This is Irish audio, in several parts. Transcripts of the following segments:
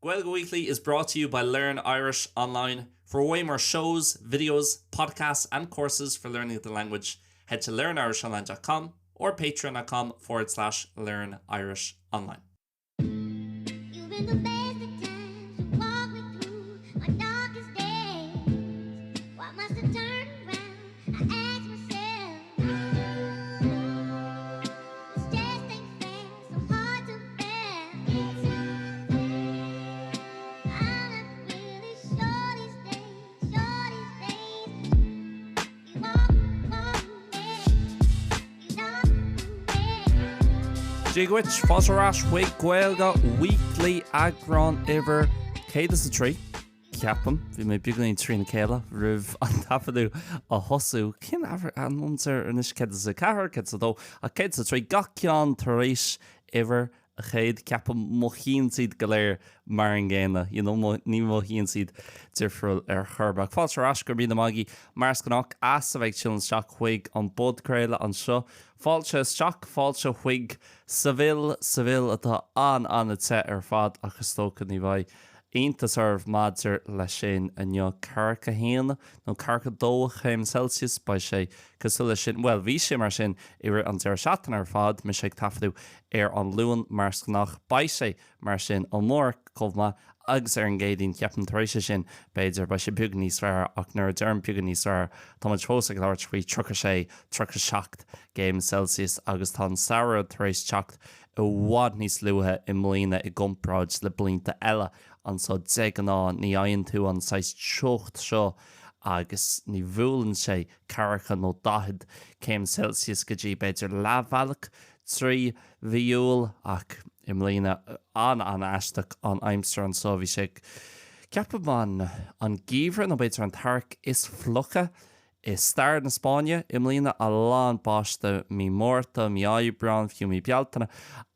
Gaeilge Weekly is brought to you by Learn Irish Online. For way more shows, videos, podcasts, and courses for learning the language, head to learnirishonline.com or patreon.com/learnirishonline. You've been the best of times to walk me through my darkest days. Why must I turn around? I ask myself. This just ain't fair, so hard to bear. I'm not really sure these days. You walk away, you don't Dígwit, fosarás chuig Gaeilge Weekly agran iver Céadaoin trí. Ceapam, bhí mé beaglíonn trí na céile, rih an tafaidú a hosú, cin an mumtar in is Céadaoin sa cahar, Céadaoin dó, a Céadaoin trí gaceán tar éis iver a chéad ceapam mochín siad go léir mar an ggéine, ní mochín siad difriúil churbach. Fosarás gur bí na magí mars gannach as a bheith siúil seach chuig an bod créile an seo. Fáilte seach fáilte chuig Saville atá an te fad agus tócha ní bhaid Aontas armh maidir le sin anneo carcha héana nó carcha 2 chéim Celsius ba sé cosúla sin, well, bhí sé mar sin ar an deir seatan ar fad me sé tafaidú ar an luan mars nach ba sé mar sin an mór comhma agus ar an géadín ceapan taréis sin beidir ba sé beag níos fearr ach nuair derm beag níos fearr tá man trósa go leir trí 37 céim Celsius agus tá saoire taréis teacht ó bhád níos luathe i mlíne i gcompráid le blianta eile an so de gná ní aonn tú an 6 teocht seo agus ní bhualann sé carcha nó 10 céim Celsius go dtí beidir leabhhealach 3 bhíúil ach i mlíne an éisteacht an aimsir an so bhí sé ceapam an gíomhar nó beidir an tarc is flucha is stair na Spáine i mlíne a lán báiste mí mórta mí aibreán fiú mí bealtainna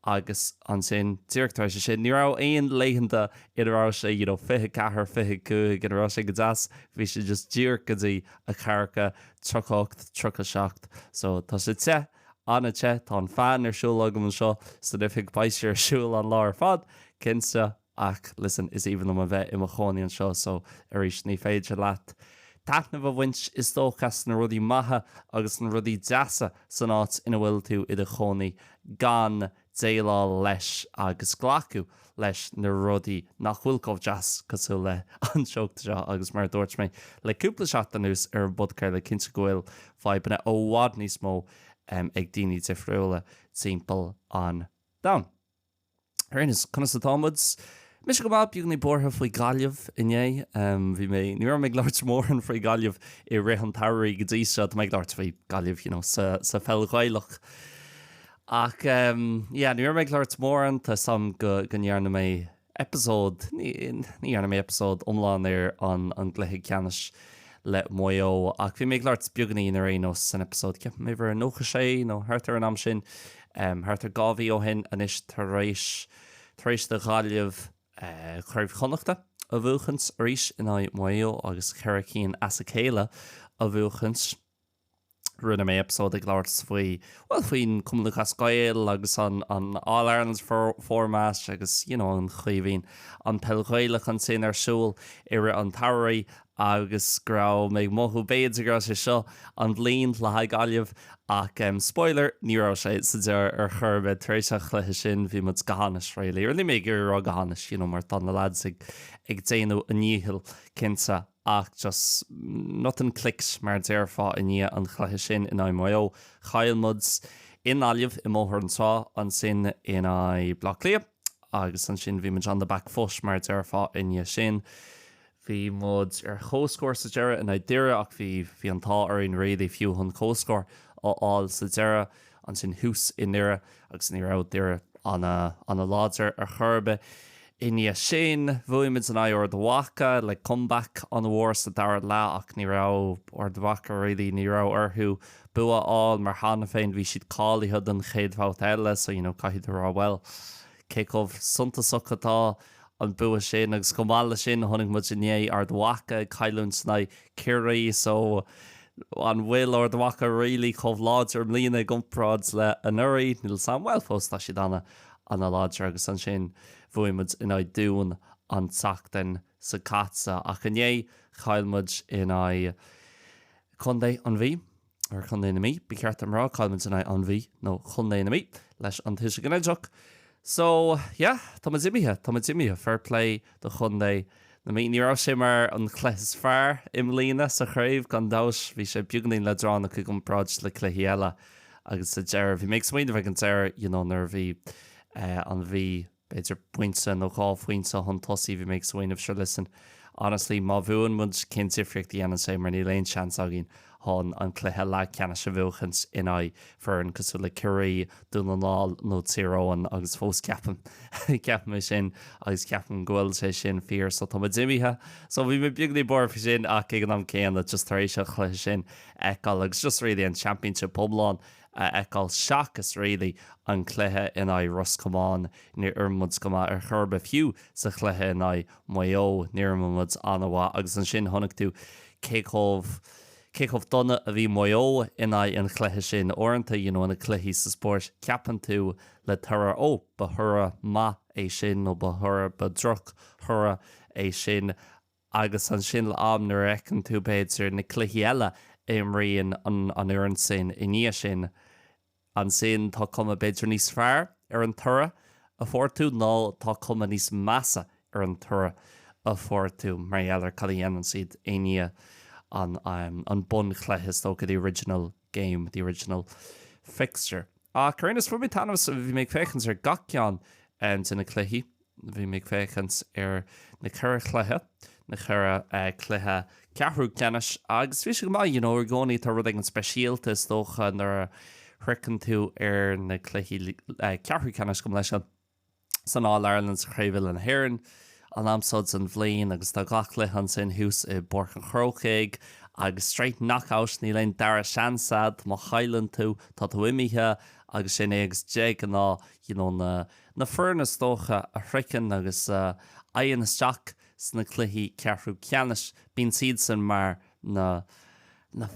agus an sin tíirtar sé sin ní rá aon léitheanta idirrá sé 54 55 idirrá sé go deas bhí sé just dír go dtí a charcha 38 so tá sé te anna te tá an fan ar siúil agam an seo so difig baisir siúil an láir fad cinsa ach listen is even am a bheith i mo chónaí an seo so éis ní féidir leat. Tána bh winch is dóchas na rudí maithe agus na rudí deasa san áit ina bhfuil tú i do chonaí gan déilá leis agus ghlacu leis na rudí nach bhfuil comh deas cosú le an seoachta seo agus mar dúirt mé le cúpla seachtainús ar an bodcair le cinnte gohfuil fáibanna ó bhád níos mó ag daoine difriúla timpeall an dam. Airnas chuna sa támuds mis go bab bíag ní bortha faoi Gailge inné bhí mé nuair méid leart mór an faoi Gailge i rith an tairí go dtí seo méid leart faoi Gailge sa fellghailech ach nuair méid leart mór an tá sam go nearna mé episód ní arna mé episód omláin ar an gluthe ceannis le moille ach bhí méid leart beagnaí ar aonos san episód ceap mé bhar nócha sé nó thart ar an am sin thart ar gábhí ó hin anis tar éis de Gailge chuirh chonachta a bhuachans ríis in moille agus cheircín as a céile a bhuachans rinne mé episód ag leir faoin cumlachas Gael agus an All Ireland format agus an chuomhín an pellghailech an sin arsúil ar an tairí agus grá méid mothú béad gra sé seo an bblin le haid Gailge ach spoiler nírá sé sa deir ar churbe tréiseach le sin bhí mud gahanais réile ar ní mé gur rá gahanais mar tan na lads ag déanú a níhil cinsa ach just not an clicks mar déirfá a ní an chlathe sin in moille chailmuds in Gailge i móthir an sá an sin in Blaclia agus an sin bhí man an de back fós mar déirfá in sin bhí mud ar chóscóir sa deire in deire ach bhí an tá ar on réad fiú chun chóscóir áil sa deire an sin hús in nire agus ní rá deire anna láidir ar churbe Iní sin bhuaimid an or do bhacha le comeback an bhór sa dar lá ach ní rá or do bhacha réí ní rá orthú bua áil mar hána féin bhí siad cálaithe den chéadbhát eile so caiithid rá well cécomh sunta sochatá an bua sin agus comála sin tháinig mu inné ar do bhacha cailún sna curaí so an bhfuil or do bhacha réí chomh láidir mlíana gcompráid le an uirí níl sam well fós tá siad anna láidir agus an sin bhuaimid in dún an teachtain sa catsa ach an é chailmuid in a chundé an bhí ar chundé na mí, bí ceart am rá chailmuid in an bhí nó chundé na mí leis an tuise gnéideach. So, yeah, tá Jimmyhe, fair play do chundé. Na mí ní rá sé mar an chléis fearr im lína sa chraibh gan dáis bhí sé beagnaí le drána chu gcomhpráid le cluichí eile agus sa deir bhí méid smaoine bheith an deir nar bhí an bhí beidir buinte nó gáfuointe chun tosaí bhí méid smaoineh sure listen. Honestly, má bhuain mud cin difriocht dhéanaan sé mar ní léon seans a gin hon an cluiche le ceanna se bhuachans in áid fearn cosú le curí dún an láil nó tíróin agus fós ceapan ceapan sin agus ceapan ghfuil sé sin fíor so tá Jimmyhe. So bhí mé beagnaí bor fi sin ach ag an céanna just tar éis se chluiche sin eáil agus just really an championship pobláin eáil seachas really an cluiche in áid Roscomáin ní ormud go ar churbe fiú sa cluiche in áid moille ní ormud anhha agus an sin tháinig tú céchomh donna a bhí moille in áid an cluiche sin orintanta ina cluichí sa spórt ceapan tú le tuire ba thura ma é sin nó ba thura ba droch thura é sin agus an sin le am nuair ecan tú beidir na cluichí eile éimríonn an uann sin i níos sin an sin tá cuma beidir níos fearr ar an tuire a fórtú ná tá cuma níos measa ar an tuire a fórtú mar ealar cadhéanaan siad aine an bun chleithis tó go the original game, the original fixture. Chuirnas fu mé tanmh bhí méid féchans ar gach in na cluichí, bhí méid féchans ar na chur chluithe, na chur cluithe cabhrú ceannis agus bhí go mai ar gcónaí tar rud ag an speisialta tócha nar thrican tú ar na cluichí cabhrú ceannis go leis san All Ireland sa chréibhil an Héireann an amsod an bhléin agus tá gach le an sin hús I Borchan Chrócaig agus straight knockout ní leon dara seansad má chailann tú tá imithe agus sin égus déag ná na furnas tócha a thricin agus aon isteach sna cluichí cabhrú ceannis bíonn siad san mar na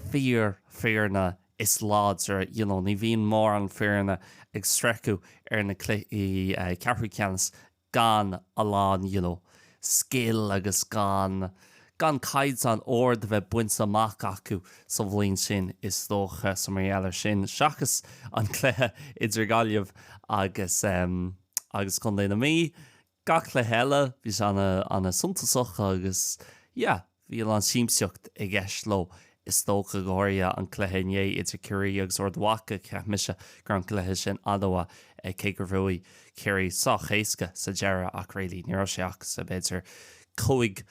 fearna is láidir ní bhíon mór an fearna ag streiceú ar na cluichí cabhrú ceannis gan a lán skill agus gan caiid an ord bheith buint amach acu sa bhlín sin is dócha sa mar ealar sin seachas an cluiche idir Gaeilge agus chun na mí gach le heile bhís anna suntasach agus bhí an síimseocht I gceist lo is tócha gáirithe an cluiche inné idir curí agus ordhacha ceithmise gur an cluiche sin admha cé gur bhuaí céirí sa éasca sa deara ach réilí ní seach sa beidir chuig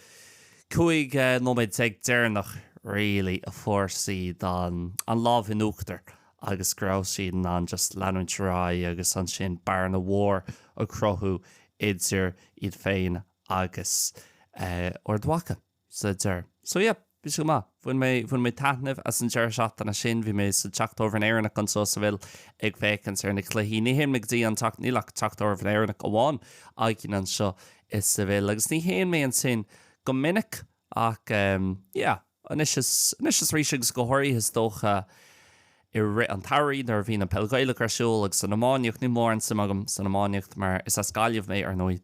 nó méid ag déirnach réalaí a fórsaí an lámh inúachtar agus grabhsaí an just leanúint agus an sin bearna mhór a crothú idir iad féin agus ordhacha sa deir. So bhí go má bhain mé taitnamh as an deir seach na sin bhí mé sa teachtómh an éireannach an so sa bhfuil ag féchans ar na cluichí ní héon dtí an nílach teachtómh an éireannach amháin agin an seo is sa bhfuil agus ní héon mé an sin go minic ach anis ríisigus go háirithe dócha an tairí nar bhí an peilgéile arsúil agus san amáíocht ní mór an samagam san amáíocht mar is as Gaeilge mé ar nóid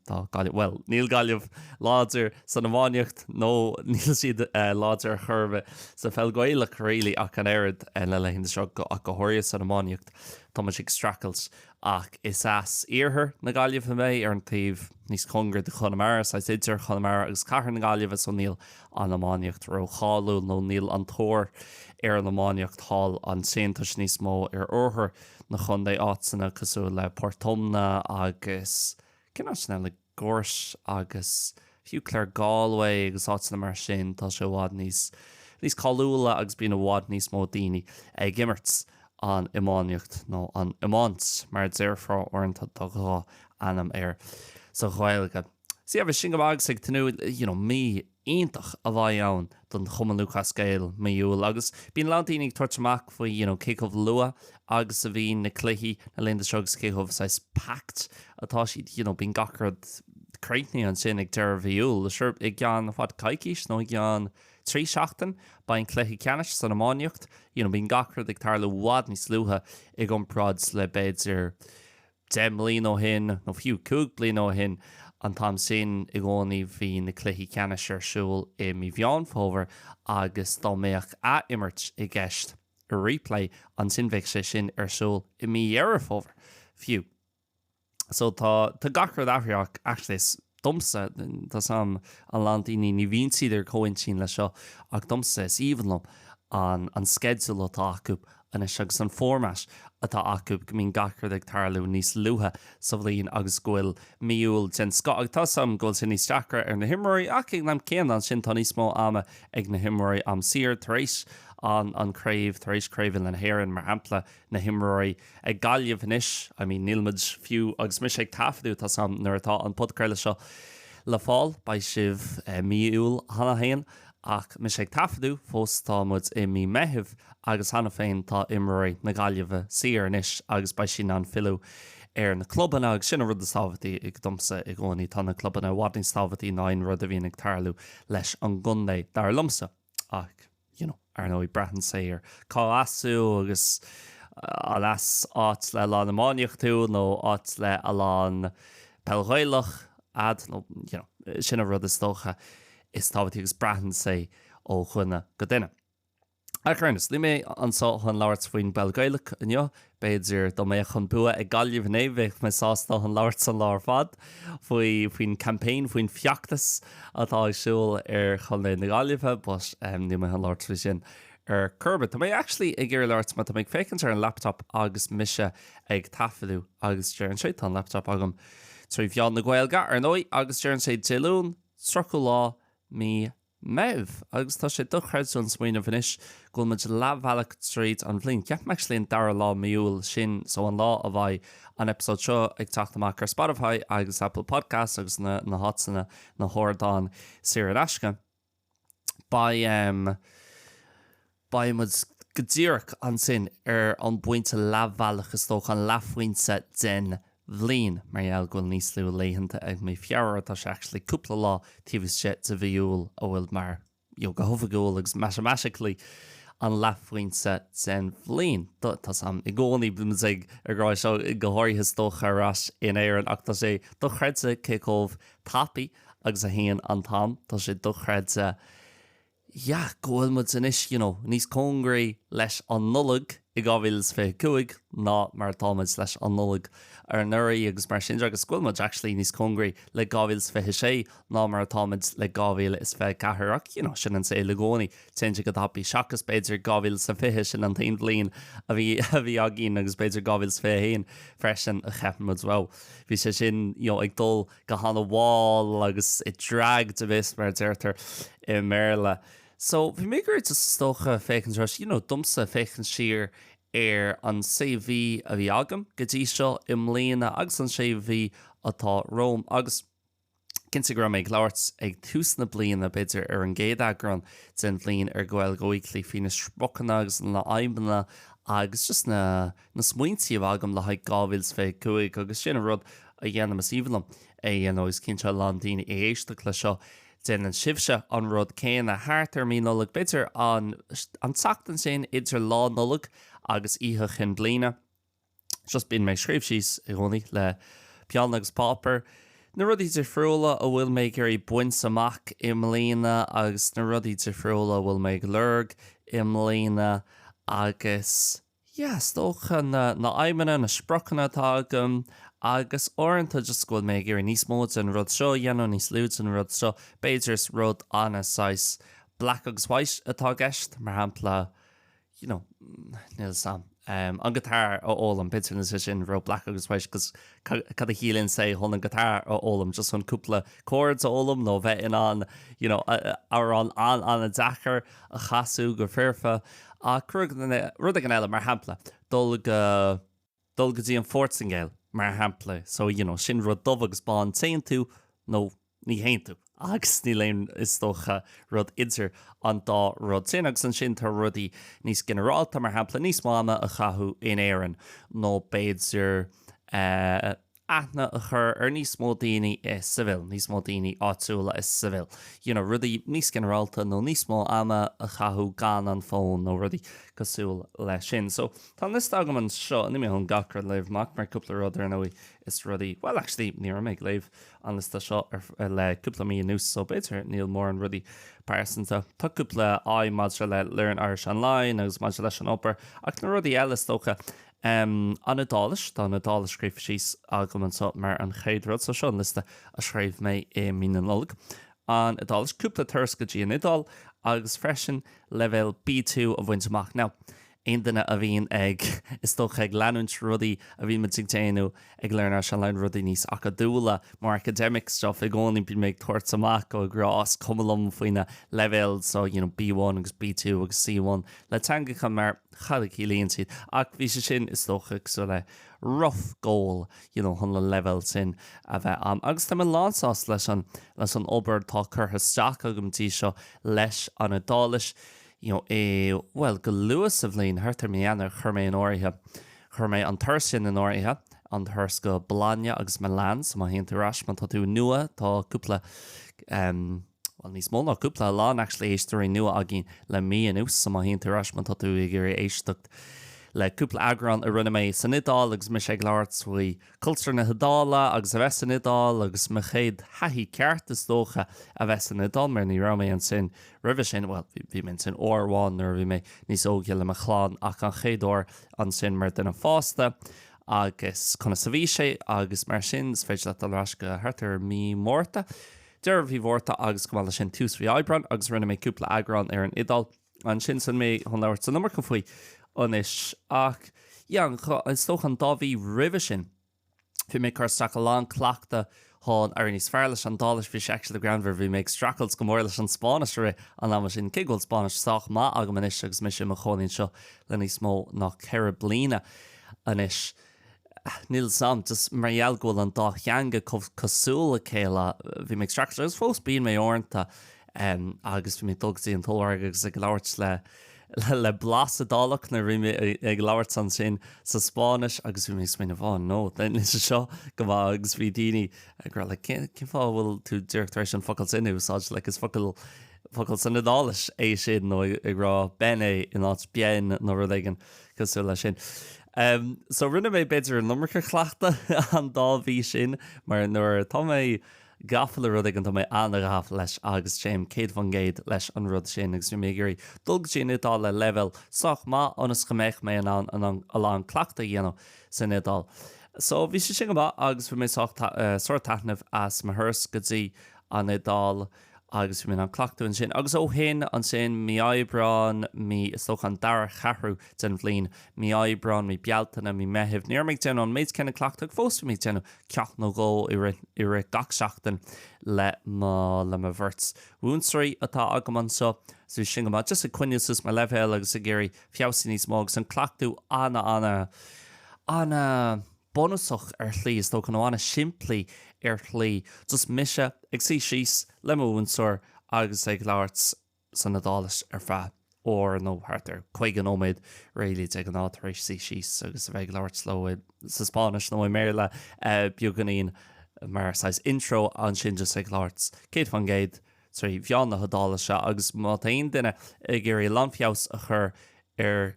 níl Gaeilge láidir san amáíocht nó níl siad láidir churbe sa peilgéile réalaí ach an airad le lehénta seo go háirithe san amáíocht Thomas Strackles ach is as íorthar na Gaeilge mé ar an taobh níos congra de Chonamara sa idir Chonamara agus cahar na Gaeilge san níl an amáíocht ro cháú nó níl an tóir ar an amáíocht hall an séantas níos mó ar orthar na chundé áitsanna cosú le Portomna agus cinna le Gors agus fiú Clare Galway agus áitsanna mar sin tá sé bhád níos cáúla agus bína bhád níos mó daoine ag gimmerts an imáíocht nó an imáns mar déirfrá orintanta dogá anam ar sa Gaeilge. Si bheith sin go agus ag tanú mí iontach a bhaid ann don chumanúcha scéil méúil agus bíon ládaoine tuairteach faoi céchomh lua agus a bhíon na cluichí na léonta segus céchomh sais pact atá siad bíon gacrad creitní an sin ag deir bhíúil sure ag gan fad caiiciis nó ag gan trí seachtain ba an cluichí ceannis san amáíocht bíon gacrad ag tar le bhád níos luútha ag an prád le beidir 10 bliain ó hin nó fiú 2 bliain ó hin an tám sin I gcónaí bhí na cluichí ceanna siúil I mí bheán fómhar agus dá méoch a imirt I gceist a replay an sin bheith sé sin siúil I mí dhearr fómhar fiú. So tá gachar athraach actually dumsa tá sam an landíní ní bhíon siidir cóin sin le seo ach dumsa is íhanlum an schedule atá acu an is agus an format atá acu go mín gachar ag tarlú níos luha sa bhlíon agus gfuil míúil den sco ag tá sam gfuil sin níos deachar ar na himmorí ach ag nam céan an sin tá níos mó ama ag na himmorí am siar tar éis an craibh tar éis craibhil an héireann mar hampla na himmorí ag Gaeilge Weekly I mean nílmid fiú agus mis ag tafaidú tá sam nuair atá an podcréile seo le fáil ba sibh míúil hana hain ach mis ag tafaidú fós támud I mí meitheamh agus hana féin tá immorí na Gaeilge siar níos agus ba sin an fiú ar na clubanna agus sin rud a stáfatí ag dumsa I gcónaí tá na clubanna bhhaing stáfatí 9 rud a bhíon ag tarlú leis an gunné dar lumsa ach ar nó I breathan séir cá asú agus a las áit le lá na máíocht tú nó áit le a lán pelghaileach ad nó sin rud is tócha is táhatí agus breathan sé ó chunne go duine. Airchurnas, lí mé ansá chun labhart faoin Gaeilge inniu, beidir do mé chun bua ag Gaeilge Weekly bheith me sásta chun labhart san láir fad faoin campaign faoin fiachtas atá siúil ar chun le na Gaeilge bus ní mé an labhart faoi sin ar curbe. Tá mé actually ag gur labhart má tá méid fécinn ar an laptop agus mise ag tafaidú agus dearan sé tá laptop agam trí bheán na Gaeilge ar nói agus dearan sé tilún strachu lá mí meh agus tá sé duchreidún smaoine bhanis gúil muid leabhhealach tríd an bhlín. Ceap meachlíonn dar lá miúil sin so an lá a bhaid an episód seo ag teachtamach ar Spotify agus Apple Podcast agus na hotsanna na Hórdáin siar an éasca. Ba mud godíireach an sin ar an buinte leabhhealach is tóch an leafhaointe den bhlín mar gúil níos lú léhananta ag mé fiabhar tá sé actually cúpla lá tíbhiste a bhíúil ó bhfuil mar go thofagúil agus mathematically an leafhaointe den bhlín. Tá sam I gcónaí blúmas ag arráid seo I gothirthe tócha arás in éireann ach tá sé dochreidte cécómh tapaí agus a héan an tam tá sé dochreidte gúil mu inis níos cóngraí leis an nullag I gábhfuils fé cuaig ná mar táid leis an nullag ar nuirí agus mar sin agus scoilmuid actually níos cóngraí le gábhfuils fé sé ná mar táid le gábhfuil is fé cethach sin an sé le gcónaí teinte go tapí seachas beidir gábhfuil sa fihe sin an tain blion a bhí a gin agus beidir gábhfuils fé héin freisin a cheapmud well. Bhí sé sin ag dul go hána bháil agus I drag de bhís mar deirtar I mBéarla. So bhí mé gur tócha fécinn dumsa fécinn siar ar an CV a bhí agam go dtí seo I mbliana agus an CV atá Rome agus cinnte go méid labhart ag tús na bliana beidir ar an géadagran den bblion ar Gaeilge Weekly fina sprocanna agus na aimbanna agus just na smuointí agam le haid gábhfuils fé cuaig agus sin rud a dhéanam is íhanlam is cinnte landíine éisteacht le seo den an sibse an rud céan a háart ar mí nullag beidir an tachtan sin idir lá nullag agus ihe chin bliana. Just bíon méid scríbsís I gcónaí le peann agus pápar. Na rudí de friúla a bhfuil méid gur I buint amach I mbliana agus na rudí de friúla bhfuil méid lurg I mbliana agus tócha na aimimena na sprochanna tágam agus orintanta just gúil méid gur níos mód an rud seo dhéanú níos lúd an rud seo beidirs rud anna 6 black agus white atá gceist mar hampla níl sam an guitar ó ólam bitir sin ro black agus white cos cad a hílinn sé hon an guitar ó ólam just chun cúpla chords ó ólam nó bheith in an ar an a dachar a chaú gur fearfa a rud an eile mar hampla dul go dtí an fortingéil mar hampla so sin rud dubh agus bán tean tú nó ní héin tú agus ní léon is tócha rud idir an dá rud sin agus an sin tar rudí níos generálta mar hampla níos mána a chathú in éireann nó beidir aithne a chur níos mó daoine is civil, níos mó daoine áitiúla is civil. Rudí níos generalta nó níos mó ama a chathú gan an fón nó rudí cosúil le sin. So tá list agam an seo ní mé chun gachar leibh mac mar cúpla rud ar nóí is rudí, well actually níor méid leibh an lista seo le cúpla mí nús so beidir níl mór an rudí pásanta. Tá cúpla mBéarla le Learn Irish Online agus maidir leis an opair ach na rudí eile tócha an adális tá na dális scríomh síos agam an só mar an chéadrod so seo an lista a schreibh mé é mí an log. An adális cúpla thuras go dtí an idál agus freisin level B2 a bhaintach. Now, ein duine a bhíon ag is tócha ag leanúint rudaí a bhí me téanú ag Learn Irish Online rudaí níos acadúla mar academic stuff ag gáin bí méid tuairt amach ó grás cumlum faoine level so B1 agus B2 agus C1 le teangacha mar chadig líonn siad ach bhí sé sin is tócha so le rough goal chun le level sin a bheith agus tá lásás leis an obair tá chutha steach agamtí seo leis an adális well go luas a bhlíonn thuirtar mé anna chur mé an áirithe chur mé an thuir sin an áirithe an thuirs go Bláine agus Milan sa má héantarráis man tá tú nua tá cúpla well níos mó ná cúpla lán actually éistearí nua a gin le mí an ús sa má héantarráis man tá tú i gur éisteacht le cúpla agran a rinne mé san idál agus me sé gláirt faoi cultúr na hidála agus a bheith san idál agus me chéad haithí ceart is dócha a bheith san idál mar ní ra mé an sin rih sin well bhí min sin óháin ar bhí mé níos óge le a chláán ach an chéadúir an sin mar duna fásta agus chuna sa bhí sé agus mar sin féidir le alrás go thuirtar mí mórta deir bhí mhórta agus go sin tús bhí Aibran agus rinne mé cúpla agran ar an idál an sin san mé chun leabhart san numar go faoi onis ach is tóch an dábhí rih sin fi mé chu stracha lán clachta hán ar níos fearr leis an dális bhí sé le groundver bhí méid stracals go mór leis an Spáis ri an am sin cigúil Spáis soach má agam inis agus mis sin a choín seo le níos mó nach ceir blina anis níl sam just margheall ghfuil an dá cheanga cosúla céile bhí méid stracals agus fós bíon mé ornta agus bhí mé dulgsaí an tóir agus ag láirt le blas a dálach na rime ag láirt san sin sa Spáis agus bhí mé smaoine bháin nó den is seo go bh agus bhí daoine gur le cin fá bhfuil tú dúirtaréis an focail sin úsáid le is focail san nadális é sin nó ag rá ben é in áit bean nó ruigen cosú le sin. So rinne mé beidir an nummarcha chhlaachta an dábhí sin mar nuair tá mé gafala rud ag an tá mé anarghaf leis agus séim céad van géad leis an rud sin agus mé gurí dulg sin idá le level soach má anas goméich mé an clachta dhéanam san idál. So bhí sé sin go agus bfu mé soir tanamh as ma thuirs go dtí an idál agus bhí an clachtún sin agus ó hin an sin mí Aibreán mí istóch an dar charú den bhlín mí Aibreán mí bealtainna mí methimh níor méid déanú an méid cinna clachtach fós mí déanú ceach nó ggó i ri gach seachtain le ma bhirt bhúnsaí atá agam an so sin go just a cuineúsus me lehhéil agus a géirí fiosí níos mó san clachtú anna bonusach ar chlí is tó chu anna simplí ar chlí just mise ag sí síos le múnsair agus ag láirt san nadális ar feadh ó nó hartar chuig an óméid réilí ag an átaréis sí síos agus bheith láirt sló sa Spáis nó mBéarla beganín mar sais intro an sin just ag láirt céad fan géad trí bheán na hadála se agus má taon duine ag géirí landfios a chur ar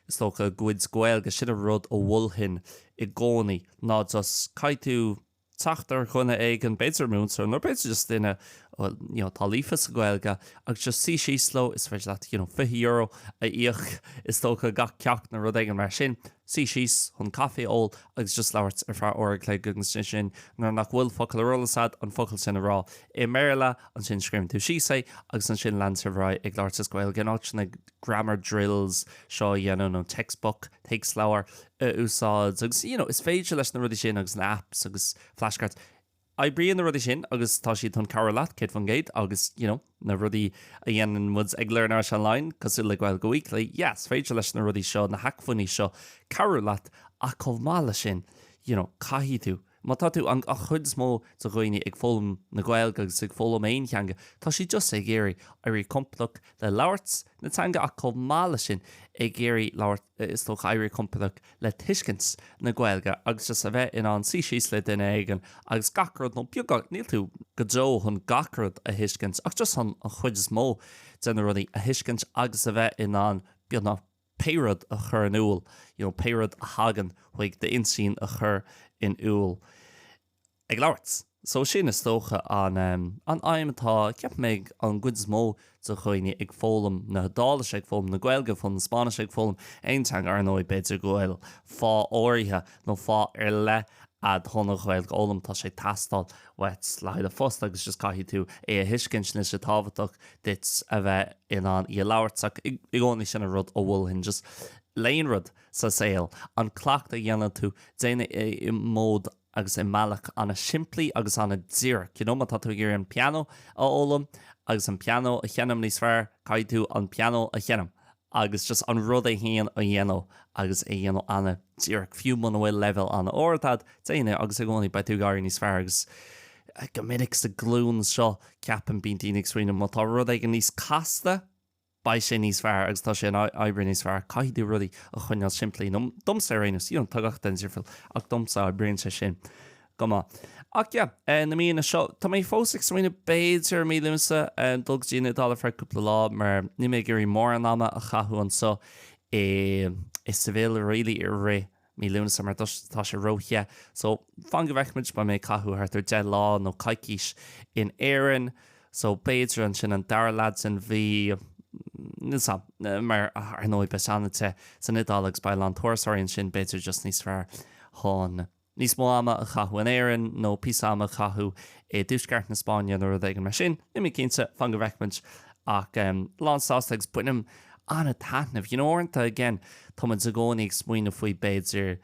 is tócha gcuid Gaeilge sin a rud ó bhulhin i gcónaí ná just caiitú teachtar chuna ag an beidir múnsair nó beidir just duine tá lífas a Gaeilge agus just sí sló is féidir le €50 a íoch is tócha gach ceach na rud ag an mar sin sí síos chun caé ó agus just leabhart ar fear org le gugan sin nar nach bhfuil focail rolasad an focail sin rá i mBéarla an sin scríim tú sísa agus an sin landservrá ag láirt is Gaeilge áitina grammar drills seo dhéanú nó textbook takes leabhar úsáid agus is féidir leis na rudí sin agus na apps agus flashcards Bríon na rudí sin agus tá siad chun cabhrú céad fan géad agus na rudí a dhéanaan muds ag Learn Irish Online cosú le Gaeilge Weekly yes féidir leis na rudí seo na haicfuní seo cabhrú a chomh mála sin caithí tú má tá tú an a chud smó do roioine ag fólam na Gaeilge agus ag fólam aon cheanga, tá sí just ag géirí airí compleach le labhairt na teanga a chomh sin ag géirí labhairt is tócha airí compleach le tuiscint na Gaeilge agus just a bheith in an síos le duine aigen agus gacrad nó beagach níl tú go dó chun gacrad a thuiscint ach just an chud smó den ruí a thuiscint agus a bheith in an beanna péirad a chur in úl, péirad a hagan chuig de insín a chur in úl. Ag labhairt. So sin is tócha an aimimtá ceap méid an good smó do chuoine ag fólam na dálas ag fólam na Gaeilge fan na Spáis ag fólam aontang ar nóid beidir gohfuil fá áirithe nó fá ar le a thona Gaeilge ólam tá sé tastal wet leid a fós agus just caithí tú é a thuiscint na sé táhaach dit a bheith in an í labhairtach i gcónaí sin a rud ó bhfuil hin just léon rud sa saoil an clacht a dhéanana tú déine i mód agus i meach anna simplí agus anna dír. Má tá tú gur an piano a ólam agus an piano a cheanam níos fearr caiid tú an piano a cheanam. Agus just an rud é héan a dhéanó agus é dhéanó anna dír fiú man bhfuil level anna óirtad déine agus a gcónaí ba tú gáir níos fearr agus go minic sa glún seo ceapan bíon daoine sríine má tá rud ag an níos casta ba sé níos fearr agus tá sé ebre níos fearr caiidú rudaí a chuineal simplí domsa réanús íon tagacht den siirfuil ach domsa a brion sé sin go má. Ach na míonna seo tá mé fósaigh sríine béidir mí lumsa dulg dína dála fear cúpla lá mar ní mé gurí mór an ama a chathú an so is sa bhéal rilí ar ré mí lumsa mar tá sé roithe so fan go bheicmuid ba mé cathú thart ar de lá nó caiicís in éan so béidir an sin an dar lad san bhí mar ar nóid be seanate san idálagus ba an tuairsáiríonn sin béidir just níos fearr hán níos mó ama a chathú an éan nó pí ama a chathú é dúsceart na Spáine nó d mar sin imi cinnte fan go bheicmuid ach lánsásteigh bunim anna tanamh orintanta again táid a gcónaigh smuoine faoi béidir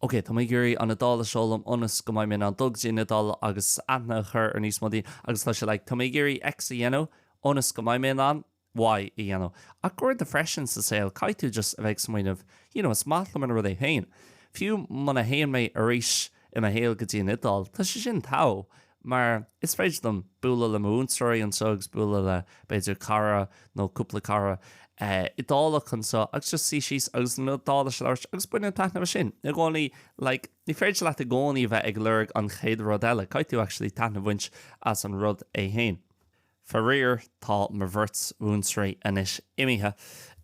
Ok, tá mé gurí an dála seolalam onas go maiid an dulgdí na dála agus ana chur ar níos modí agus tá sé le tá mé gurí ex a dhéanú onas go maiid an why i dhéanú. A cuair de freisin sa saoil caiitú just a bheith smuoineh is mátla man rud é féin. Fiú man a héon mé a ríis i a héal go dtí nidal, tá sé sin tá, mar is féidir dom búla le múnstroí an sogus búla le beidir cara nó cúpla cara I dála chun sa agus just sí síos agus nó dála se leir agus buine tena sin. I gcónaí ní féidir le a gcónaí bheith ag lurg an chéad rud eile, caiitú actually tena bhaint as an rud é héin. Fa réir tá mar bhirt múnstroí inis imithe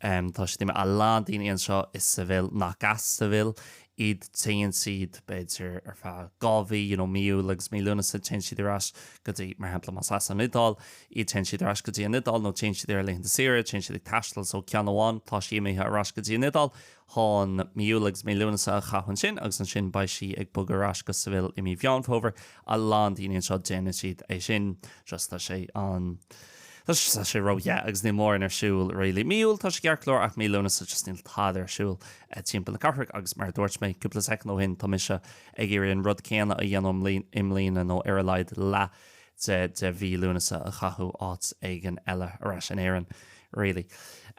tá sé a lán daoine an seo is sa bhfuil nach gas sa bhfuil iad taon siad beidir ar fá gábhí míú legus mí luna sa tin siad arás go dtí mar hempla mas as an nidal iad tin siad arás go dtí an nidal nó tin siad ar leon sira tin siad ag taistal so cean amháin tá sí imithe arás go dtí nidal hán míú legus mí luna sa chachann sin agus an sin ba si ag bug arás go sa bhfuil i mí bheanfóver a lán daoine an seo déine siad é sin just tá sé an Tá sé ro agus ní mór in arsúil réí míúil tá sé gearclór ach mí luna sa just níl tád arsúil timp na carthraach agus mar dúirt méid cúpla sec nó hin tá se ag éiríonn rud céanna a dhéanam imlína nó ar leid le de bhí lúnasa a chathú áit ag an eile arás an éan réí.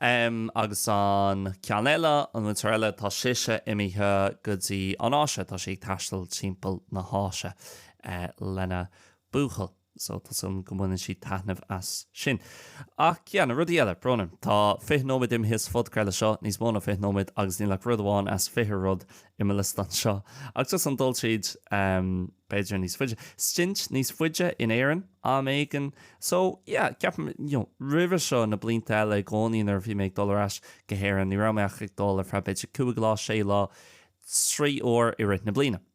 Agus an cean eile an mutar eile tá siise imithe go dtí an áise tá sé ag taistal timp na háise lena búchail. So tá san gomhainn si tanamh as sin. Ach na rudí eile brunam tá fithnóid im his fodcréile seo níos móna fithnóid agus ní le rudháin as fithe rud i me listan seo. Agus an dul siad beidir níos fuide. Stint níos fuide in éan a mégan. So ceapan rih seo na blinta eile gcónaíon ar bhí méid dulrás gohéan ní rameach ag dul ar fra beidir 2 lá 6 lá 3 ó i rit na blina.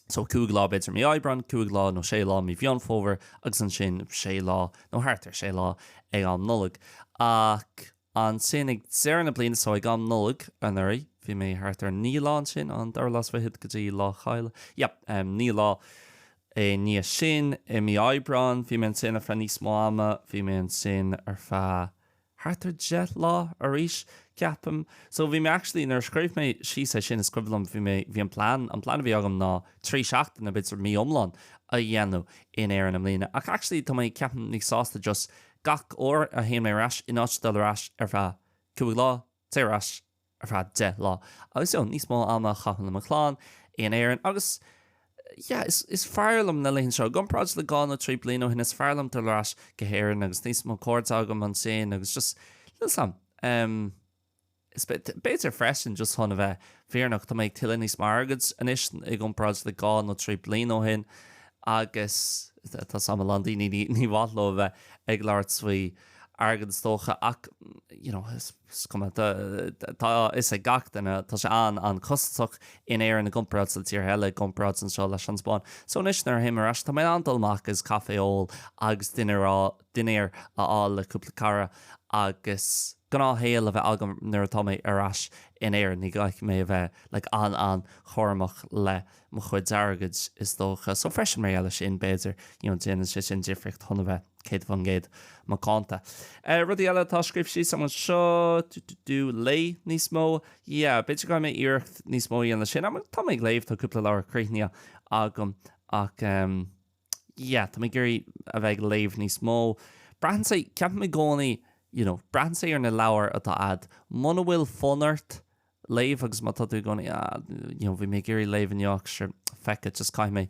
So 2 lá beidir mí aibran, 2 lá nó 6 lá mí bheanfóver agus an sin 6 lá nó háartar 6 lá ag an nullag. Ach an sin ag déir na blina so ag an nullag an airí, bhí mé háartar 9 lá an sin an dar las bheith go dtí lá chaile. 9 lá ní sin i mí aibran, bhí mé an sin ar fra níos mó ama, bhí mé an sin ar fa háartar 10 lá a ríis ceapam. So bhí mé actually nar scríb mé sí sé sin is scriblam bhí an plán bhí agam ná 3 seachtain a bit ar mí omláin a dhéanú in éan am lína. Ach actually tá mé ceapan ní sásta just gach ó a hé mé ras in áit dalrás ar fa 2 lá, 10 ras ar fa 10 lá. Agus níos mó ama chachan am chláán in éan agus is fearlam na líonn seo. Gomráid le gá na trí bliain ó hin is fearlam tar leis go héireann agus níos mó cóirt agam an sin agus just sam. Is beter freisin just honna bheith fearnach tá méid tiile níos margad inis ag gomráid le gá na trí bliain ó hin agus tá sam landí ní bháló bheith ag leart faoi agad tócha ach is a gach dana tá sé an costach in éar na gomráid sa tír heile gomráid an seo leis an Spáin. So níos nar himar as tá mé andalmach is caféol agus duine dunéir á le cúpla cara agus gná héal a bheith agam nuair atá mé arás in éir ní gaiich mé a bheith le an chormach le mo chuid agad is dócha. So freisin mé eile sin béidir déanaan sé sin difricht chuna bheith céad fan géad má cánta. Rudí eile tá scríb sí sam seo dú lé níos mó. Beidir gáim mé iirecht níos mó dhéanana sin. Tá mé léomh tá cúpla leabhar críithne agam ach tá mé gurí a bheith léomh níos mó. Brahan sé ceap mé gcónaí brahan sé ar na leabhar atá ad. Muna bhfuil fonart léomh agus má tá tú gcónaí bhí mé gurí léomh ineoach sure feice just caiith mé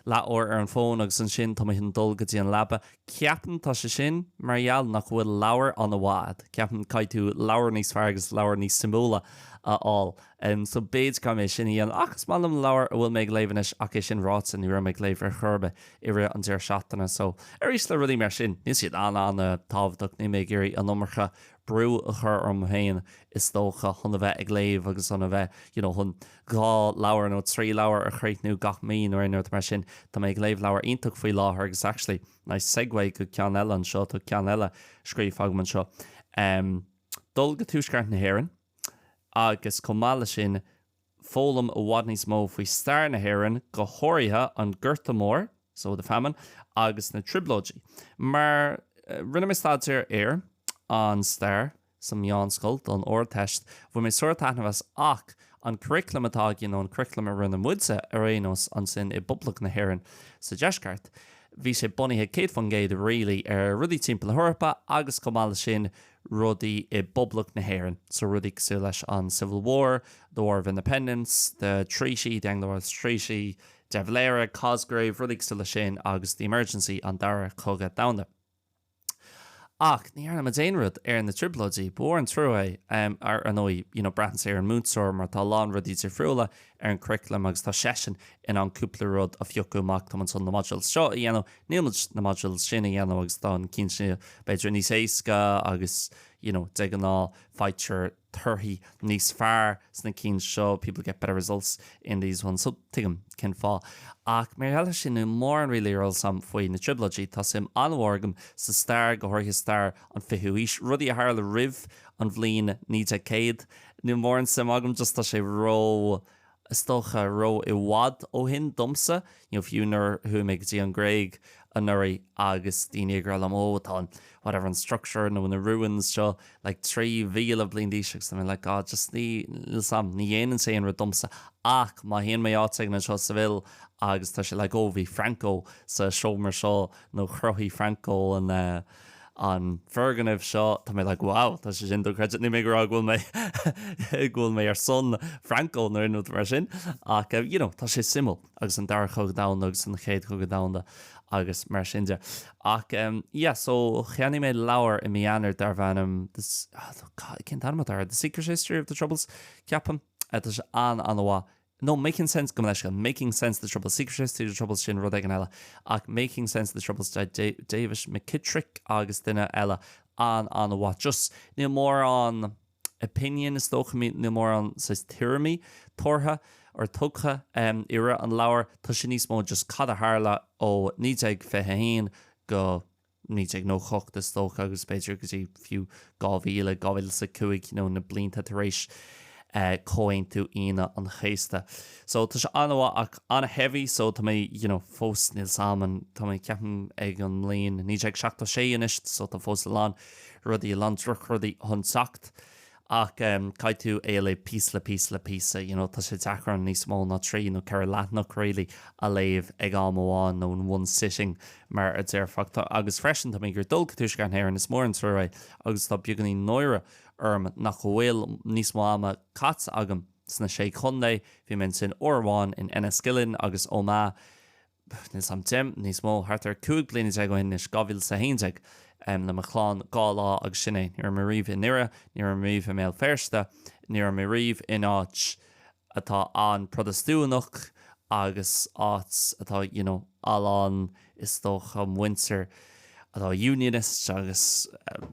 leabhar ar an fón agus an sin tá hin dul go dtí an labba. Ceapan tá sé sin margheall nach bhfuil leabhar an bhád. Ceapan caiith tú leabhar níos fearr agus leabhar níos simúla aáil. So béid cai mé sin íon agus málam leabhar a bhfuil méid léhanis ach é sin ráta ní ra méid léomh ar churbe i ri an tíir seachtainna. So ar is le rudí mar sin níos siad an tábhaach ní mé gurí an nómarcha brú a chur am héin is dócha chuna bheith ag léomh agus chuna bheith chun gá leabhar nó trí leabhar a chréithnú gach mín or inúirt mar sin tá mé ag léomh leabhar ionach faoi láthair agus actually na segue go cean eile an seo tá cean eile scríomh agam an seo. Dul go túisceart na hÉireann agus comála sin fólam a bhhad níos mó faoi stair na hÉireann go háirithe an ggurta mór, so de feman, agus na triblóidí. Mar rinne mé stáidir ar an stair sa meánscoil don orteist bfu mé suirtaithnas ach an curriculum atá an curriculum a rinne muidse ar réanos an sin i bublach na hÉireann sa deisceart. Bhí sé bunithe céad fan géad rilí ar rudí timp na Eorpa agus comála sin rudí i bublach na hÉireann. So rudí cosú leis an Civil War, the War of Independence, the Treaty, the Anglo-Irish Treaty, De Valera, Cosgrave, rudí cosú leis sin agus the Emergency an dara cogad Déanta. Ach, ní ar na déanrad ar na triblóidí bór an trúé ar an ói brahan sé ar an múntóir mar tá lán rudí tir friúla ar an curriculum agus tá sesin in an cúpla rud a fiocú amach tá son na modules. Seo níl na modules sinna agus tá an cín sin beidir níos éasca agus de ná feitiir turthaí níos fearr sna cín seo, people get better results in these ones. So tuigim cin fá. Ach mar heile sin mór an riléireil sam faoi na triblóidí tá sim anhhargam sa stair go háirthe stair an fihuaís rudí a thar le rih an bhliain ní a céad. Ní mór an sim agam just tá sé ró stocha ró I bhhad ó hin dumsa fiúnar thu méid dtí an Gréig an nuirí agus daoine gur am ótá whatever an structure nó na ruins seo like 3 mhíle bliain díiseach sa like just ní sam ní dhéanaan sé an dumsa ach má híon mé áteag na seo sa bhil agus tá sé le bhí Franco sa seomar seo nó chruthí Franco an ferganibh seo tá mé le wow tá sé sin do credit ní mé gur ghfuil mé ar son Franco nó inú mar sin ach tá sé simú agus an dar chug da agus an chéad chug da agus mar sinnte ach so cheanní mé leabhar I mianar dar bhanam cin tarmatar The Secret History of the Troubles ceapam tá sé an bhá. No, making sense making sense the troubles. Secret History of the Troubles sin rud ag an eile ach making sense the troubles David McKittrick agus duine eile an bhá just ní mór an opinion is tócha mí ní mór an theory tortha or tugcha ire an leabhar tá sin níos mó just cad a tharla ó ní ag fethe go ní ag nó chocht is tócha agus beidir gotí fiú gábhíle sa cuaig na blianta tar éis coin tú ina an chéiste. So tá sé anhá ach anna heavy so tá mé fós níl saman tá mé ceapan ag an líon ní ag seachta sé inist so tá fós lán rudí landruch rudí honsacht ach caiith tú le písa tá sé techar níos mó na trí nó ceir leatnach réili a léomh ag amháin nó one sitting mar a déirfachta agus freisin tá mé gur dul túis gan héir an is mór an trúra agus tá beganí nóire nach bhfuil níos mó ama cat agam sna sé chundé, bhí min sin orháin in Enniskillen agus óma nís am dim níos mó hartar 2 bliana ag goin is gohfuil sa héinteag na mo chláán gá lá agus sinné níor mar riomh in nire, níor riomh mé fersta, níor mar riomh in áit atá an protestúnach agus áit atá alán is dócha winter atá unionist agus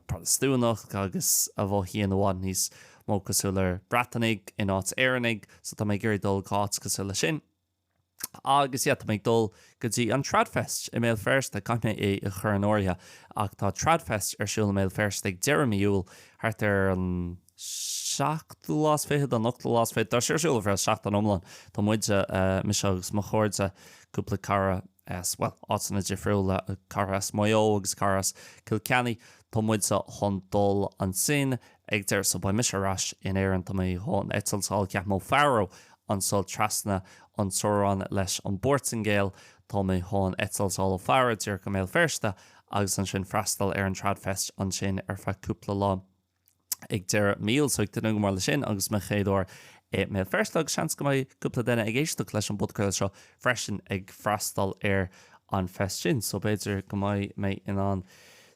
protestúnach agus a bh híon bháin níos mó cosúlar bratanig in áit éannig so tá mé gur dul gát cosúla sin. Agus tá mé dul go dtí an tradfest I mé fersta caiithne é I chur an áirithe ach tá tradfest siúla mé fersta ag dearmíúil thart an 7 lás féad an 8 lás féad tá siúla fer 7 an omlan Tá muide mis agus mo chóirde cúpla cara ásanna difriúla caras moille agus caras Kilkenny Tá muide chun dul an sin ag deir sa ba misráis in éan tá mé hon etalsáil ceap mó fearó an sol trasna an során leis an Bortingale tá mé hán etalsáil fearra tíir go mé fersta agus an sin freistal an tradfest an sin fe cúpla lá ag deir míl so ag den go mar le sin agus me chéadúir mé fersta agus seans go mé cúpla duine ag éisteacht leis an budcail seo freisin ag freistal an fest sin so beidir go mé in an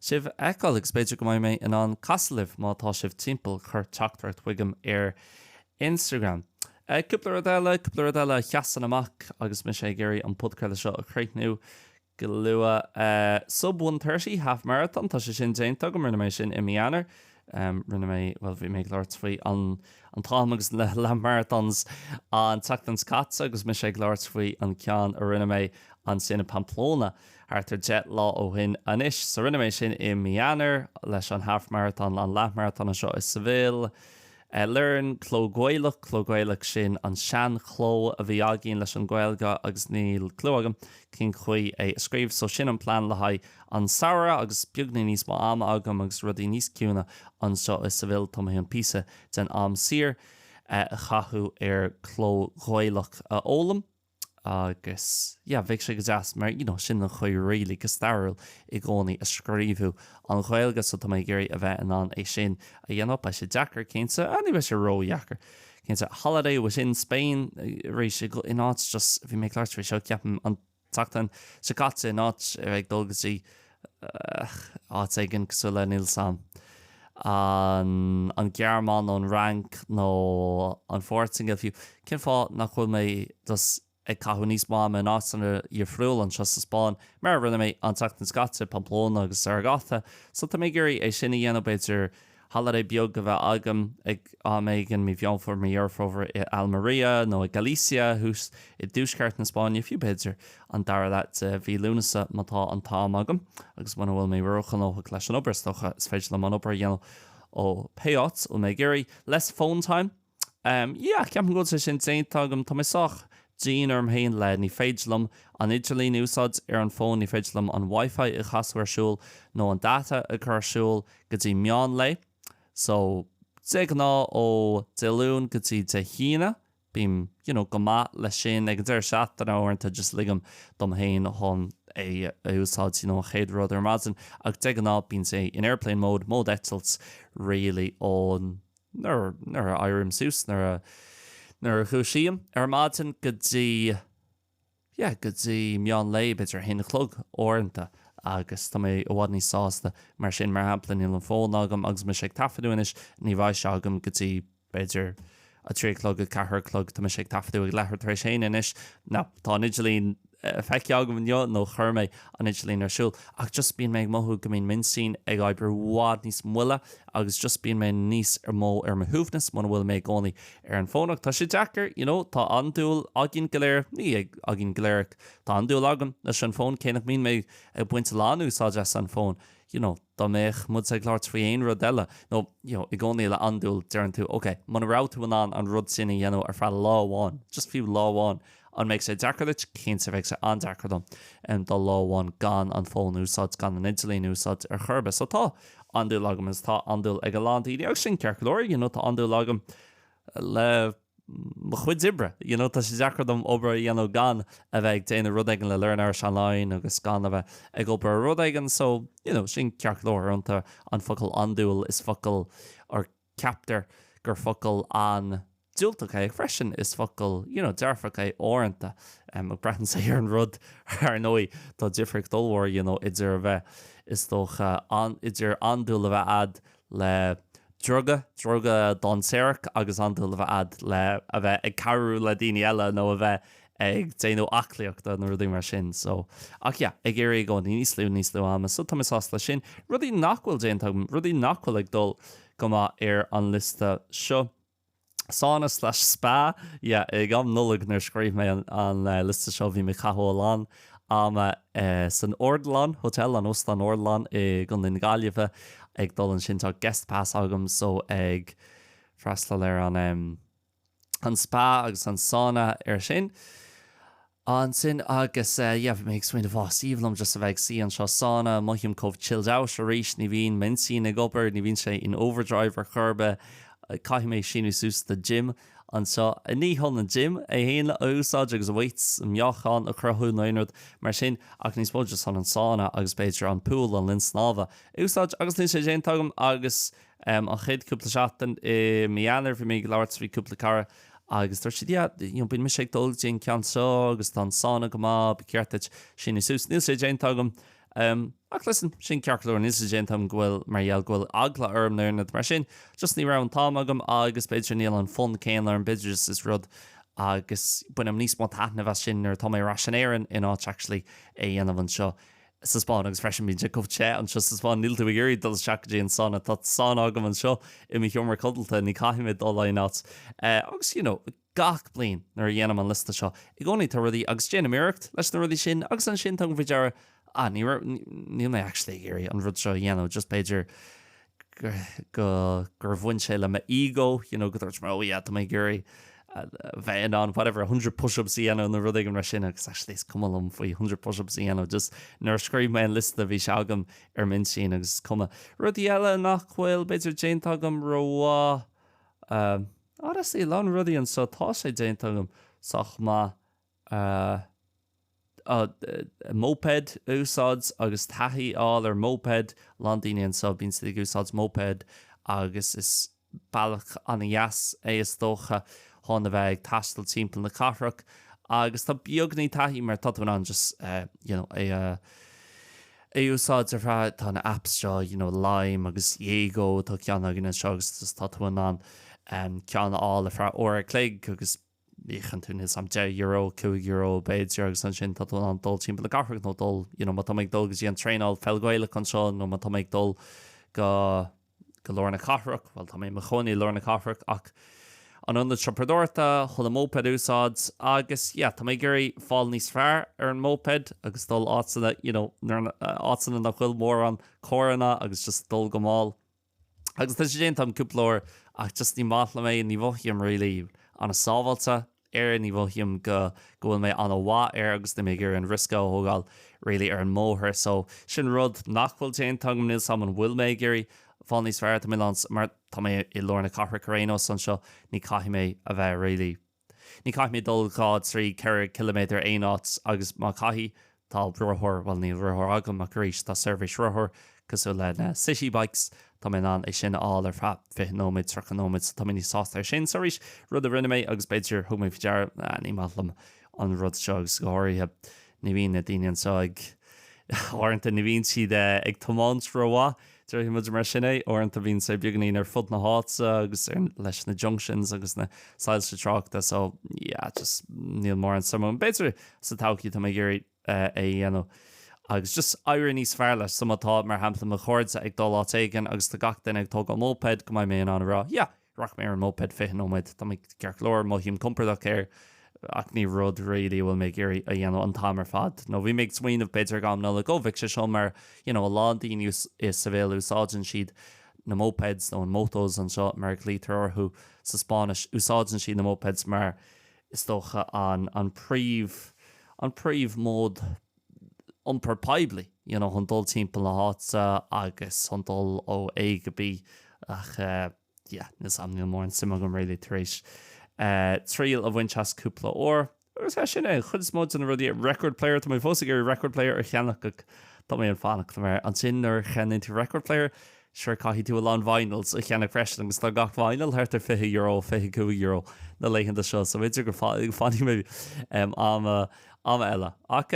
sibh eáil agus beidir go mé in an casalibh mátá sibh timppel chur teachtarcht wigam Instagram. Cúpla eile cheasan amach agus me sé géirí an podcast seo a chréithnú go lua sub 130 half marathon tá sé sin déanta go rinne mé sin I mianar rinne mé bhí mé láirt faoi an tám agus le marathons an tatan scata agus me sé láirt faoi an cean a rinne mé an sinna Pamplona artar jet lá ó hin anis so rinne mé sin I mianar leis an half marathon an le marathon seo is Seville learn chlóghailech sin an sean chló a bhí agén leis an Gaeilge agus níl clúagam cin chuí é scríomh so sin an plán le haid an saoire agus beagna níos má am agam agus rudí níos ciúna an seo is sa bhfuil tá an písa den am sir a chathú chlóghailech a ólam agus bheith sé go deas mar sin an chuir réala go stairil I gcónaí a scríomhú an Gaeilge so tá mé géirí a bheith an é sin a dhéanamh a sé deachar cénta a ní bheith sé róheachar cénta holiday was in Spain rééis sé in áit just bhí mé láirt seo ceapan an tatan sa caite in áit ag dulgasí áit igen so le níl sam an Gearmán an rank nó an fortinga fiú cin fá nach chuil mé ag caithú níos má an ásanna friúil an sa Spáin mar rinne mé an tatan scate Pamplona agus Saragata so tá mé gurí é sinna dhéanamh beidir holiday beag go bheith agam ag méigen mí bheonfar mé dhearfóver I Almería nó I Galicia hús I dúsceart na Spáine fiú beidir an dar leit bhí lúnasa mátá an tám agam agus mana bhfuil mé bhruchan ó leis an obairstocha is féidir le man obair dhéanamh ó payot ó mé gurí less phone time ceapan go sé sin déanta agam tá mé soch Dín arm héin le ní féidlam an Idirlí úsáid an fón ní féidlam an Wi-Fi I chasúirsúil nó an data a chuirsúil go dtí meán lei. So te ná ó deún go dtí de híine bím go má le sin ag d seat an áhairnta just ligam dom héin hon é úsáid chéadród ar madzin ag te ná bín sé in airplane mode etals really ón nar airim sús nar a chuisiam ar mátain go dtí meán lei beidir hin chlog áanta agus tá mé bhhad ní sásta mar sin mar hamplan í an fón agam agus me sé tafaúis ní bhaid se agam go dtí beidir a trílog a cethirlog tá sé tafaú ag lethir tar sé inis ná tá Idirlín feici agam nó churméid an Idirlín arsúil ach just bíon méid mothú go mín minsín ag oibre bhád níos muile agus just bíon mé níos ar mó ar mathúfnas mana bhfuil méid gcónaí ar an fónach tá sé deachar tá andúil agin goléir ní ag agin goléir tá andúil agam leis an fón céannach mín méid ag buinte láú sáide an fón dá méich mud ag láirt faoi aon rud eile nó I gcónaí le andúil dearan tú mana ráú an rud sinna dhéanú ar fear láháin just fiú láháin an méid sé deachart cén sa bheith sé an deachardm dá láháin gan an fón úsáid gan an Idirlín úsáid ar churbe so tá andúil agam is tá andúil ag a landí ag sin cearclóir tá andúil agam le chuid ibre tá sé deachardm obair gan a bheith déana rud aigen le learnirishonline agus gan a bheith ag obair rud aigen so sin cearclóir an focail andúil is focail ar captar gur focail an dúilta é freisin is focail dearfa é áanta brean sé ar an rud ar nói tá difric dulhhar idir bheith is dócha idir andúil a bheith ad le droga don séach agus andúil a bheith ad le a bheith ag cabhrú le daoine eile nó a bheith ag déanú aclaíocht an rudí mar sin so ach ag éirí go níos lú ama so tá as le sin rudí nachhfuil déantam rudí nachhfuil ag dul go ar an lista seo sauna / spa ag am nullag nar scríb mé an lista seo bhí me chathóán ama san Ordlan hotel an Oslan Ordlan i gon in Gaeilge ag dul an sin tá guest pass agam so ag freistal ar an spa agus an sauna ar sin an sin agus mé swin bhás íblam just a bheith sí an seo sauna maithim comh chilled out a ríis ní bhín minsí na gobar ní bhín sé in overdrive ar churbe caithim mé sinú sús de gym an seo a ní hon an gym é héana úsáid agus bhhaits meochán a chruthú naonúd mar sin ach níos mó just an sauna agus beidir an pool an linn snáva úsáid agus ní sé dé tagam agus an chéad cúpla seachtain i mianar bhí mé leabhart bhí cúpla cara agus tar si bin me sé dul dín cean seo agus tá sauna go má ceartid sin is sús níl sé dé tagam ach listen sin ceartúir níos sé déantam ghfuil margheall ghfuil agla orm nairnad mar sin just ní ran tám agam agus beidir níl an fun céan ar an beidir is rud agus buinam níos má taithna bheith sin ar tá mé raisinéiran in áit actually é dhéanamh an seo sa spáin agus freisin bíide comhte an seo sa spáin níl tú géirí dul seaacadí an sauna tá sauna agam an seo i mi thiomar codalta ní caiimiid dul áit agus gach blian nar dhéanam an lista seo I gcónaí tá rudí agus déanam iirecht leis na rudí sin agus an sin tan bhíidear níl mé actually géirí an rud seo dhéanamh just beidir gur bhain sé le me ego go dúirt mar tá mé géirí bheith an whatever 100 push-ups íana na rud an sin agus actually is cumlam faoi 100 push-ups íana just nar scríb mé an lista bhí se agam ar min sin agus cuma rudí eile nachhfuil beidir déint agam roá áras í lá rudí an so tá sé déint agam sach má moped úsáids agus taithí ar moped landíine an so bín si úsáids moped agus is bailach an jaas is dócha hána bheith tastal timppla na carraach agus tá beagnaí taithí mar tatuan an just é úsáid ar bhrá tá na apps seo Lime agus Diego tá ceanna gine seo agus tatuan an ceanna áil a bhrá ó cléig agus bíchan tún is am €10, €2 beidir agus an sin tatuan an dul timppla na carraach nó dul má tá méid dul gus í an tréáil felgóile an seo nó má tá méid dul go lorna carraach well tá mé mo chonaí lorna carraach ach an the trappadorta chun a moped úsáids agus tá mé gurí fáil níos fearr ar an moped agus dul ásanna ásanna nach chfuil mór an choranna agus just dul go máil agus tá sé déint am cúplóir ach just ní mála mé ní bhhiam rilí an sábhalta ní bhhiam gohfuil mé an bhá agus de mé gur an risca ógáil rilí ar an móthir so sin rud nachhfuil déint tagm níl sam an bhfuil mé gurí fáil níos fearr tá mé mar tá mé I lorna carraach rénos an seo ní caithí mé a bheith rilí ní caithí mé dul gád 3 km éát agus má caithí tá ruthir bhil ní ruthir agam a éis tá service ruthir cosú le na city bikes tá mé an é sin áil ar fa 5nóid 3nóid tá ní sásta sin soéis rud a rinne mé agus beidir thug mé fidear ní málam an rud seo agus gáirithe ní bhíon na daine an seo ag áanta ní bhíon siad ag tománs roiá Dúir hí muidir mar sinné orintanta bhín sé beagnaí ar fud na hása agus leis na junctions agus na sáilse tráachta so just níl mór an sama beidir sa tácií tá géirí é dhéanamh agus just éir níos fearr leis samtá mar hampla a chóirsa ag dá áigen agus tá gach den ag tó an moped go mé an rá rach mé an moped 5nóid tá ceart leir má hím compradach ar ach ní rud réí bhfuil mé géirí a dhéanamh an tamar fad. No bhí méid smaoinmh beidir gam ná le ggómhaic sé seo mar a lá daoine is sa bhéal úsáidan siad na mopeds nó an mótos an seo mar lítar orthú sa Spáis úsáidan siad na mopeds mar is dócha an príomh mód unperpaibli chun dul timppla na hása agus chun dul ó é go bí ach níos am níl mór an simime go réí taréis. Tríal a bhainteas cúpla ó agus sin chud mód an rudí record player tá mé fósa gur record player ar cheannach tá mé an fánach mar an sin ar cheann tú record player sure caithí tú an vinyls a cheanna freisin agus tá gach vinyl thart ar €50, €52 na leihann seo, so bheidir gur fáí mé am eile. Ach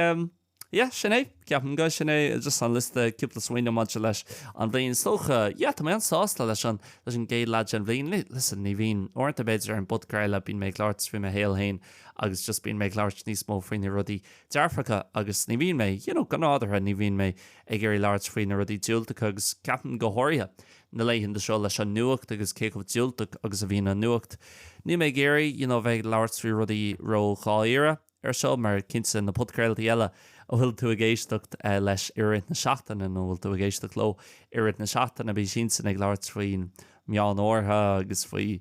sinné ceapan go sinné just an liste cúpla swinine man leis an bhíon socha tá mé an sásta leis an Gaeilge an bhíon listen ní bhíon orintanta beidir an budcraile bín méid láirt fi me héal hain agus just bín méid láirt níos mó faoine rudí dearfacha agus ní bhíon mé gan áidirtha ní bhíon mé ag géirí láirt faoine rudí diúltacha agus ceapan go háirithe na leihann seo leis an nuacht agus céchomh diúltach agus a bhíon an nuacht. Ní mé géirí bheith láirt faoi rudí róáíire seo mar cinsa na podcrailtaí eile ó bhfuil tú a géisteacht leis irid na seachtainna nó bhfuil tú a géisteacht lo irid na seachtainna bhí sin san ag láirt faoin meán ortha agus faoi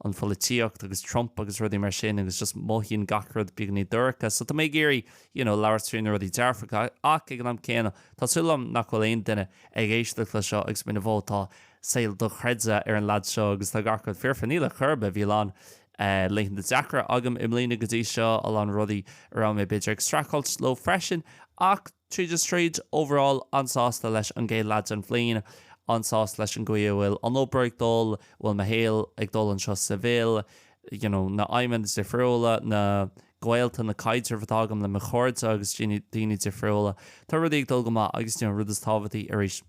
an folletíocht agus Trump agus rudí mar sin agus just móhíonn gachrad Bígí dúracha, so tá mé géirí láirt faoin rudí dearfacha ach ag an am céanna Tásúlam nach bhfuil aon duine ag géisteacht le seo agus mina bhótá saoil do chreidse ar an lad seo agus tá gachrad fearfaníla churbe bhí lán leihann de deachra agam im lína gotí seo a an rudí ar mé beidir straáilt lo freisin ach tríd overall ansásta leis an Gaeilge an bhliain ansásta leis an gcuil an óbreag dul bhfuil me héal ag dul an seo sa bhéal na aimimend de friúla na Gaelta na caiidir bhatagam le me chóirte agus daoine de friúla Tá rudí ag dul go agus rud is tábhatí ar is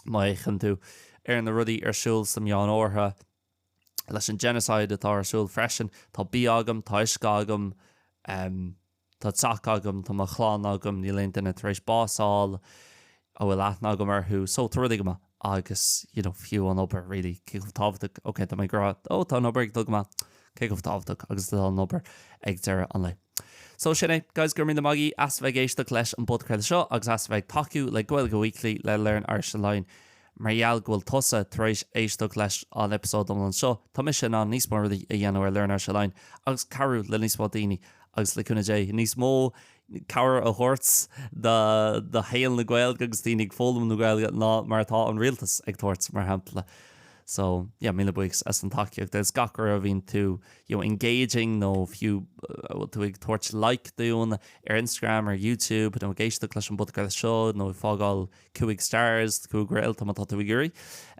maichan tú ar na rudí arsúil sa meán ortha leis an genocide atá arsúil freisin tá bí agam tá éasca agam tá teach agam tá mar chláán agam ní leon duine tar éis básáil a bhfuil aithna agam arthú so tá rudí go agus fiú an obair ri céh tábhaach ok tá mé gra tá an obair ag go céh tábhaach agus tá an obair ag deire an lei. So sinné guys gur mí na magí as bheith géisteach leis an podcrail seo agus as bheith taú le Gaeilge Weekly le learnirish online margheall ghfuil tosa taréis éisteach leis an episód an seo Tá mis sin an níos mór a dhéanamh ar learnirish online agus carú le níos mó daoine agus le chuna dé níos mó cabhar a thuirt de héal na Gaeilge agus daoine ag fólam na Gaeilge ná mar atá an rialtas ag tuairt mar hampla. So, míle buigs as an takeíocht. There's gachar a bhín tú, engaging nó fiú tú ag tuairt like dún ar Instagram ar YouTube, nó géisteach leis an budcail seo, nó fágáil 2 stars, 2 grailta má tú gurí,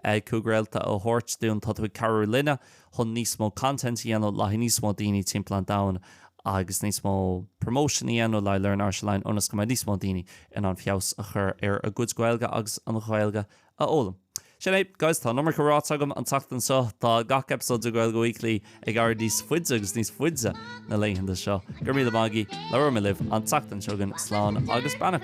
2 grailta ó thuirt dún tá tú ag carú linne, chun níos mó content dhéanú le níos mó daoine timppla down agus níos mó promotion dhéanú le learnirish online ónas go níos mó daoine in an fios a chur ar a gcuid Gaeilge agus an Gaeilge a ólam. Sinné guys tá nómar gorá agam an tatan seo tá gach episód de Gaeilge Weekly ag ar níos fuide agus níos fuide na leihann seo. Gur mí le magí leir me libh an tatan seogan sláán agus banna.